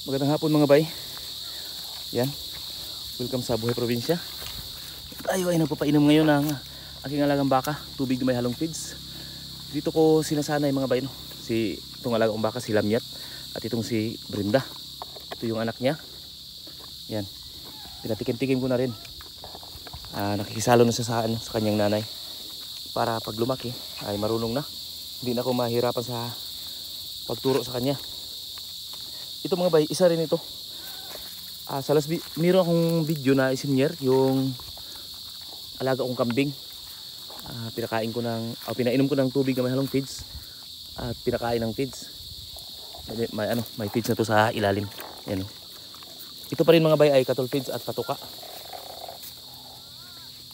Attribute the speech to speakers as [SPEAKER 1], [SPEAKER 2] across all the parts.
[SPEAKER 1] Magandang hapon mga bay. Yan. Welcome sa Buhay Probinsya. Tayo ay nagpapainom ngayon ng aking alagang baka. Tubig na may halong feeds. Dito ko sinasanay mga bay, no? Itong alagang baka si Lamyat. At itong si Brenda. Ito yung anak niya. Yan. Pinatikim-tikim ko na rin. Nakikisalo na siya sa kanyang nanay. Para pag lumaki ay marunong na. Hindi na ako mahirapan sa pagturo sa kanya. Ito mga bay, isa rin ito. Mayroon akong video na isinyer yung alaga kong kambing. Pinainom ko ng tubig na may halong feeds at pinakain ng feeds. May feeds na to sa ilalim. Yan. Ito pa rin mga bay ay cattle feeds at patuka.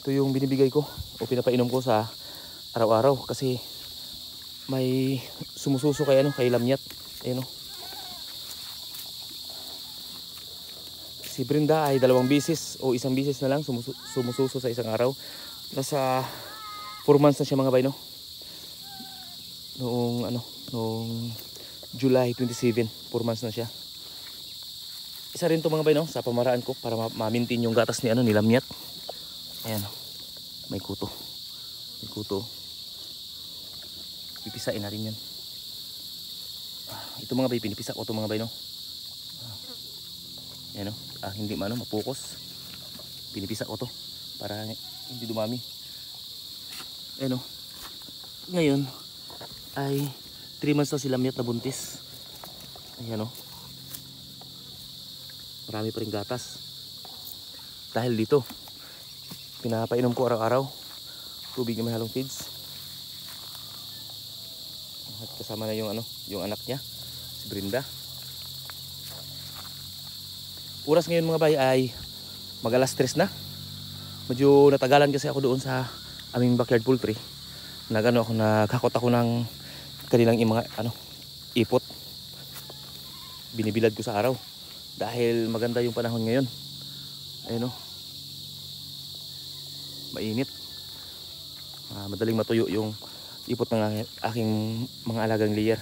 [SPEAKER 1] Ito yung binibigay ko o pinapainom ko sa araw-araw kasi may sumususo kay Lamyat. Ayun. Si Brenda ay 2 bisis o 1 bisis na lang sumususo sa isang araw. Nasa 4 months na siya mga bay, no? Noong July 27, 4 months na siya. Isa rin to mga bay, no? Sa pamaraan ko para ma-maintain yung gatas ni Lamyat. Ayan. May kuto. Pipisain na rin yan. Ito mga bay, pinipisa ko to mga bay, no? Ayan, no? Hindi mapukos. Pinipisa ko to para hindi dumami. Ayan, no? Ngayon ay 3 months na si Lamyat na buntis. Ayan, no? Marami pa rin gatas. Dahil dito pinapainom ko araw-araw tubig na may halong feeds. At kasama na yung anak niya, si Brenda. Oras ngayon mga bay ay mag-alas 3 na. Medyo natagalan kasi ako doon sa aming backyard poultry. Nagkakot ako ng kanilang ipot. Binibilad ko sa araw dahil maganda yung panahon ngayon. Ayun, mainit. Madaling matuyo yung ipot ng aking mga alagang layer.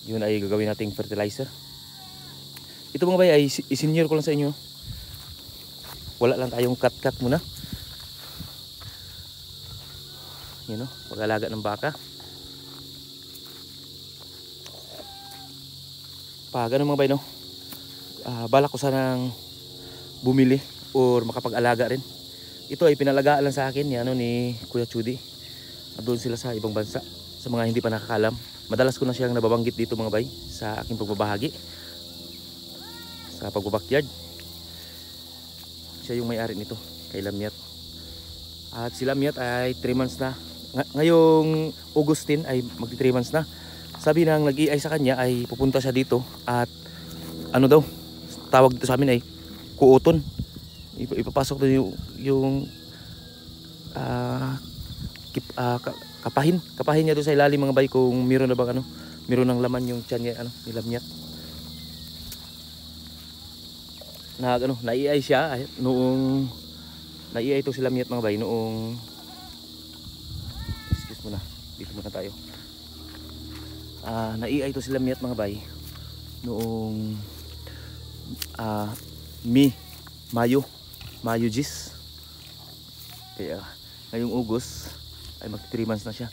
[SPEAKER 1] Yun ay gagawin nating fertilizer. Ito mga bay ay isinyer ko lang sa inyo. Wala lang tayong cut muna. Yun, pag-alaga ng baka. Pag mga bay, balak ko sanang bumili or makapag-alaga rin. Ito ay pinalagaan lang sa akin ni Kuya Chudi. Doon sila sa ibang bansa. Sa mga hindi pa nakakalam, madalas ko na siyang nababanggit dito mga bay sa aking pagbabahagi sa pagbabakyard. Siya yung may-ari nito, kay Lamyat. At si Lamyat ay 3 months na. Ngayong Augustine ay magti 3 months na. Sabi ng nag-iay sa kanya ay pupunta siya dito at tawag dito sa amin ay kuuton. Ipapasok doon yung kapahin niya doon sa ilalim mga bay kung meron na bang meron ng laman yung tiyan niya ni Lamyat. Naiay siya noong naiay ito si Lamyat mga bay noong excuse mo na, dito muna tayo. Naiay ito si Lamyat mga bay noong Mayo Gis. Kaya ngayong August ay mag 3 months na siya.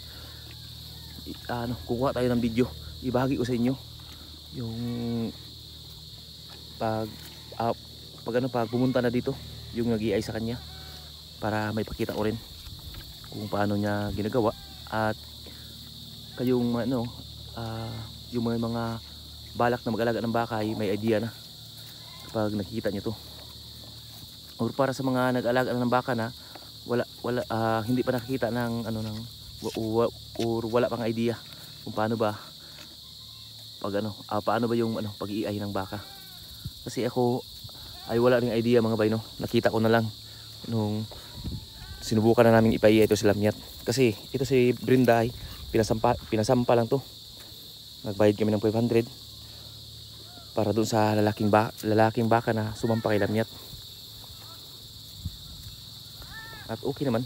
[SPEAKER 1] Kukuha tayo ng video, ibahagi ko sa inyo yung pag pumunta na dito yung nag-iay sa kanya para may pakita ko rin kung paano niya ginagawa. At kayong yung mga balak na mag-alaga ng baka ay may idea na kapag nakikita niyo to. Or para sa mga nag-alaga ng baka na hindi pa nakikita ng or wala pang idea kung paano ba yung pag-iay ng baka. Kasi ako ay wala ring idea mga bay, nakita ko na lang nung sinubukan na namin ipaiya ito si Lamyat. Kasi ito si Brenda ay pinasampa lang to. Nagbayad kami ng 500 para doon sa lalaking baka na sumampa kay Lamyat. At okay naman,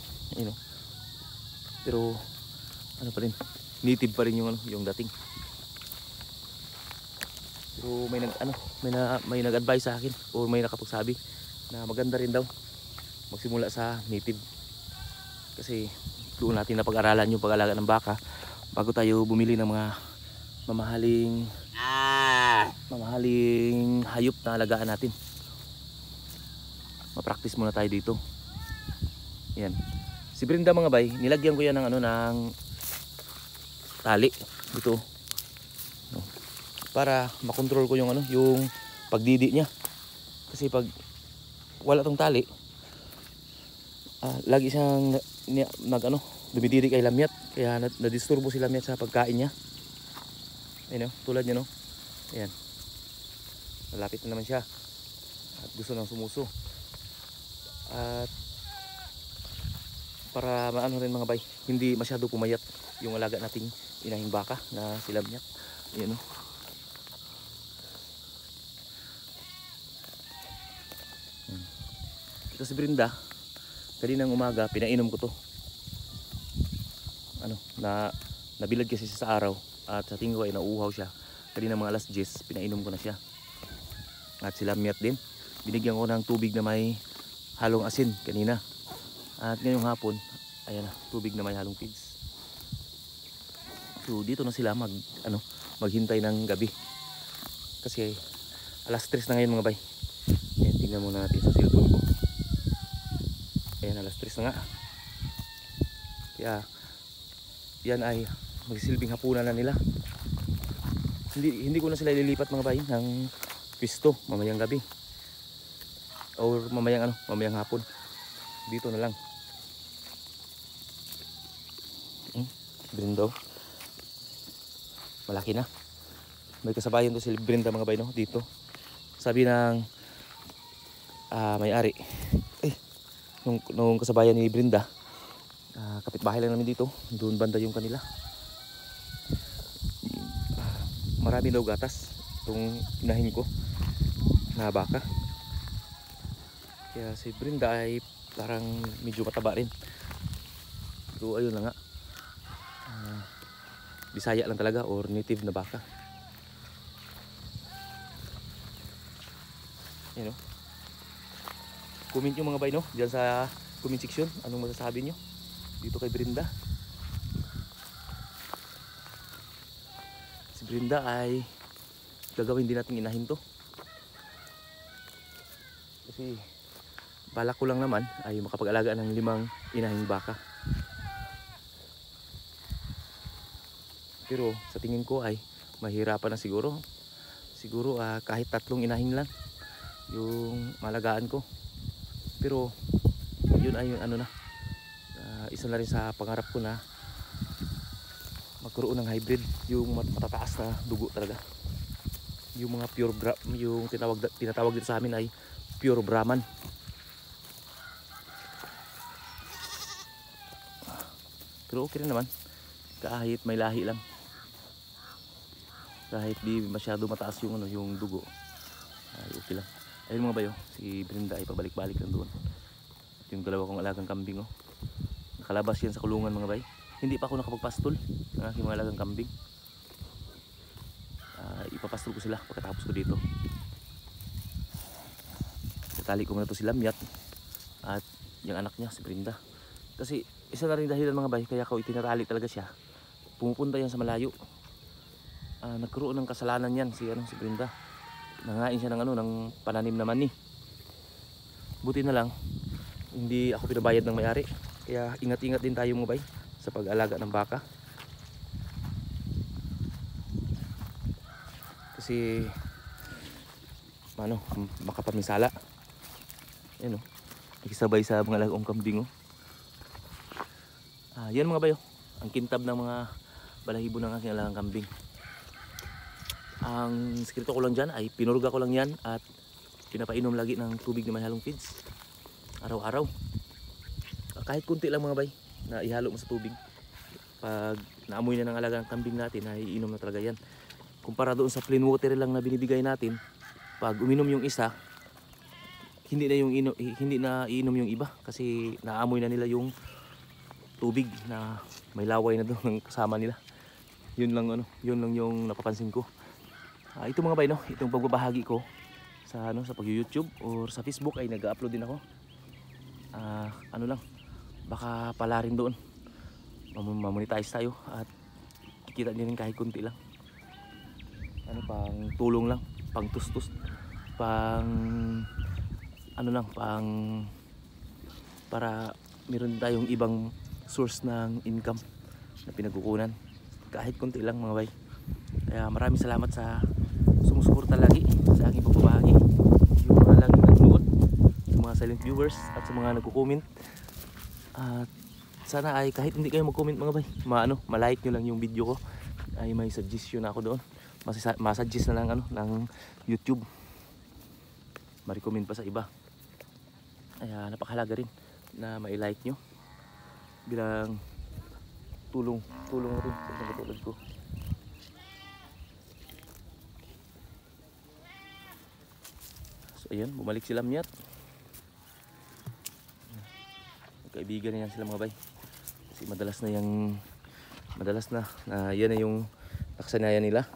[SPEAKER 1] pero pa rin, native pa rin yung dating. Pero may nag-advise sa akin o may nakapagsabi na maganda rin daw magsimula sa native. Kasi doon natin napag-aralan yung pag-alaga ng baka bago tayo bumili ng mga mamahaling hayop na alagaan natin. Ma-practice muna tayo dito. Yan. Si Brenda mga bay, nilagyan ko yan ng ng tali dito. No. Para makontrol ko yung yung pagdidi niya. Kasi pag wala tong tali, lagi siyang dumididi kay lamyat. Kaya nadisturbo si lamyat sa pagkain niya. Ayun, tulad niya, no? Ayan. Malapit na naman siya. At gusto nang sumuso. At para maano rin mga bay, hindi masyado pumayat yung alaga nating inahing baka na si lamyat. Ayan, no? Ito si Brenda, kaninang umaga pinainom ko to. Nabilad kasi siya sa araw at sa tingin ko ay nauuhaw siya. Kanina mga alas 10 pinainom ko na siya. At si lamyat din, binigyan ko ng tubig na may halong asin kanina. At ngayong hapon, ayan na, tubig na may halong feeds. So dito na sila maghintay ng gabi. Kasi alas 3 na ngayon mga bay. Ayan, tingnan muna natin sa cellphone ko. Ayan, alas 3 na nga. Kaya yan ay magsilbing hapunan na nila. Hindi ko na sila ililipat mga bay ng pisto mamayang gabi. Or mamayang hapon. Dito na lang. Brenda, malaki na. May kasabayan to si Brenda mga bay, no? Dito. Sabi ng may-ari, nung kasabayan ni Brenda, kapitbahay lang namin dito. Doon banda yung kanila. Marami daw gatas itong inahin ko na baka. Kaya si Brenda ay parang medyo mataba rin. So ayun na nga, Bisaya lang talaga or native na baka. Yan, no? Comment nyo mga bay, no? Diyan sa comment section, anong masasabi nyo dito kay Brenda. Si Brenda ay gagawin din natin inahin to. Kasi balak ko lang naman ay makapag-alaga ng 5 inahing baka. Pero sa tingin ko ay mahirapan na siguro. Siguro kahit 3 inahing lang yung malagaan ko. Pero yun ay yung isa na rin sa pangarap ko na magkaroon ng hybrid, yung matataas na dugo talaga. Yung mga yung tinatawag dito sa amin ay pure Brahman. Pero okay rin naman kahit may lahi lang. Kahit di masyado mataas yung dugo, ay okay lang. Ayun mga bayo, si Brenda ay pabalik-balik lang doon. At yung dalawa kong alagang kambing, nakalabas yan sa kulungan mga bay. Hindi pa ako nakapagpastol ng aking mga alagang kambing. Ipapastol ko sila pagkatapos ko dito. Tatali ko muna to si Lamyat at yung anak niya si Brenda. Kasi isa na rin dahilan mga bay kaya ko itinatali talaga siya. Pumupunta yan sa malayo. Nagkaroon ng kasalanan yan si Brenda. Nangain siya ng pananim na mani. Buti na lang hindi ako pinabayad ng may-ari. Kaya ingat-ingat din tayo mga bay sa pag-alaga ng baka. Kasi makapamisala. Ayan, nakisabay sa mga lagong kambing. Yan mga bayo, ang kintab ng mga balahibo ng aking alagang kambing. Ang sikreto ko lang dyan ay pinurga ko lang yan at pinapainom lagi ng tubig na may halong feeds araw-araw. Kahit kunti lang mga bay na ihalo mo sa tubig. Pag naamoy na ng alagang kambing natin ay iinom na talaga yan. Kumpara doon sa plain water lang na binibigay natin, pag uminom yung isa, hindi na iinom yung iba kasi naamoy na nila yung tubig na may laway na doon ng kasama nila. Yun lang yung napapansin ko. Ito mga bay, no, itong pagbabahagi ko sa ano, sa pag-YouTube or sa Facebook ay nag-upload din ako. Ano lang, baka pala rin doon mamonetize tayo at kikita din kahit kunti lang. Ano, pang tulong lang, pang tustus, pang ano lang, pang para meron tayong ibang source ng income na pinagkukunan kahit kunti lang mga bay. Kaya maraming salamat sa sumusuporta lagi sa aking pagbabahagi, yung mga laging nanonood, yung mga silent viewers at sa mga nagko-comment. At sana ay kahit hindi kayo mag-comment mga bay, ma-like nyo lang yung video ko, ay may suggestion na ako doon, masuggest na lang ano ng YouTube, ma-recommend pa sa iba. Kaya napakahalaga rin na ma-like nyo bilang tulong na rin sa mga katulad ko. So ayan, bumalik sila Myat. Kaibigan na yan sila mga bay. Kasi madalas na yan na yung naksanayan nila.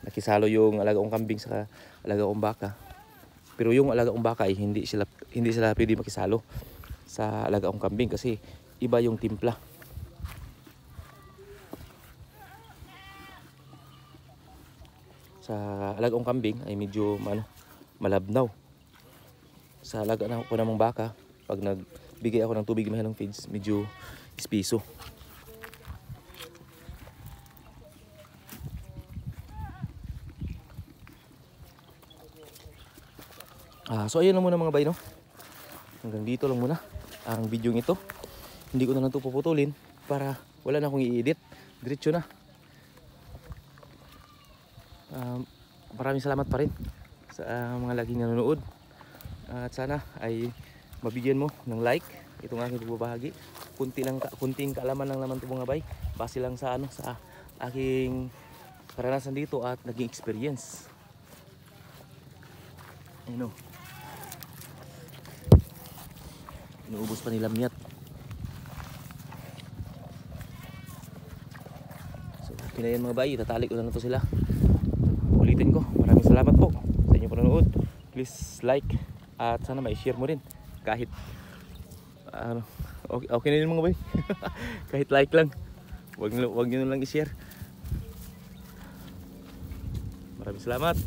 [SPEAKER 1] Nakisalo yung alaga kong kambing sa alaga kong baka. Pero yung alaga kong baka ay hindi sila pwede makisalo sa alaga kong kambing kasi iba yung timpla. Sa alaga kong kambing ay medyo malabnaw. Sa alaga ko namang baka, pag nagbigay ako ng tubig mahinang feeds, medyo espiso. So ayun na muna mga bay, no? Hanggang dito lang muna ang video ito. Hindi ko na lang ito puputulin para wala na akong i-edit. Diretso na. Maraming salamat pa rin sa mga laging nanonood. At sana ay mabigyan mo ng like itong aking pagbabahagi. Kunting kaalaman lang naman ito mga bay. Base lang sa sa aking karanasan dito at naging experience. Ayun, inuubos pa nila Myat. So okay na yan mga bay, itatali ko na ito sila. Ulitin ko, maraming salamat po sa inyong panonood. Please like at sana ma-share mo rin kahit okay na yun mga bay. Kahit like lang, wag nyo lang i-share. Maraming salamat.